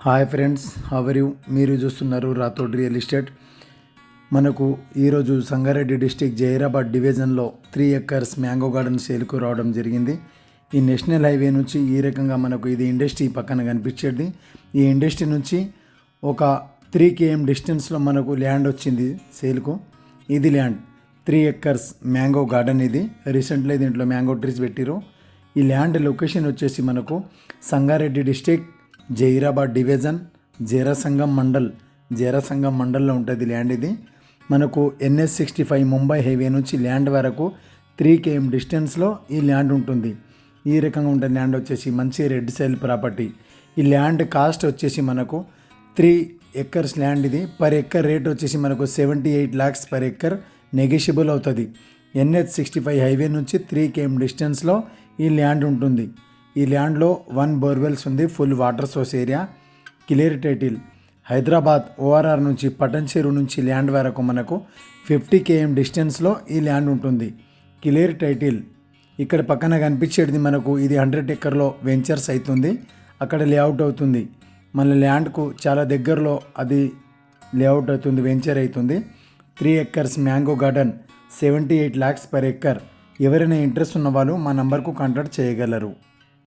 Hi friends, how are you. మీరు చూస్తున్నారు Rathod real estate. మనకు ఈరోజు సంగారెడ్డి డిస్టిక్ జైరాబాద్ డివిజన్లో 3 ఎకర్స్ మ్యాంగో గార్డెన్ సేల్కు రావడం జరిగింది. ఈ నేషనల్ హైవే నుంచి ఈ రకంగా మనకు ఇది ఇండస్ట్రీ పక్కన కనిపించేది. ఈ ఇండస్ట్రీ నుంచి ఒక 3 km డిస్టెన్స్లో మనకు ల్యాండ్ వచ్చింది సేల్కు. ఇది ల్యాండ్ 3 ఎకర్స్ మ్యాంగో గార్డెన్. ఇది రీసెంట్లీ దీంట్లో మ్యాంగో ట్రీస్ పెట్టిరు. ఈ ల్యాండ్ లొకేషన్ వచ్చేసి మనకు సంగారెడ్డి డిస్టిక్ జైరాబాద్ డివిజన్ జేరాసంగం మండల్లో ఉంటుంది ల్యాండ్. ఇది మనకు NH65 ముంబై హైవే నుంచి ల్యాండ్ వరకు 3 km డిస్టెన్స్లో ఈ ల్యాండ్ ఉంటుంది. ఈ రకంగా ఉంటుంది ల్యాండ్ వచ్చేసి మంచి రెడ్ సైల్ ప్రాపర్టీ. ఈ ల్యాండ్ కాస్ట్ వచ్చేసి మనకు 3 ఎకర్స్ ల్యాండ్. ఇది పర్ ఎకర్ రేట్ వచ్చేసి మనకు 78 lakhs పర్ ఎకర్ నెగోషియబుల్ అవుతుంది. NH65 హైవే నుంచి 3 km డిస్టెన్స్లో ఈ ల్యాండ్ ఉంటుంది. ఈ ల్యాండ్లో 1 బోర్వెల్స్ ఉంది, full water source area, clear title. Hyderabad ORR నుంచి పటన్చెరు నుంచి ల్యాండ్ వరకు మనకు 50 km డిస్టెన్స్లో ఈ ల్యాండ్ ఉంటుంది. Clear title. ఇక్కడ పక్కన కనిపించేది మనకు ఇది 100 ఎకర్లో వెంచర్స్ అవుతుంది, అక్కడ లేఅవుట్ అవుతుంది. మన ల్యాండ్కు చాలా దగ్గరలో అది లేఅవుట్ అవుతుంది, వెంచర్ అవుతుంది. 3 acres mango garden 78 lakhs per acre. ఎవరైనా ఇంట్రెస్ట్ ఉన్న వాళ్ళు మా నంబర్కు కాంటాక్ట్ చేయగలరు.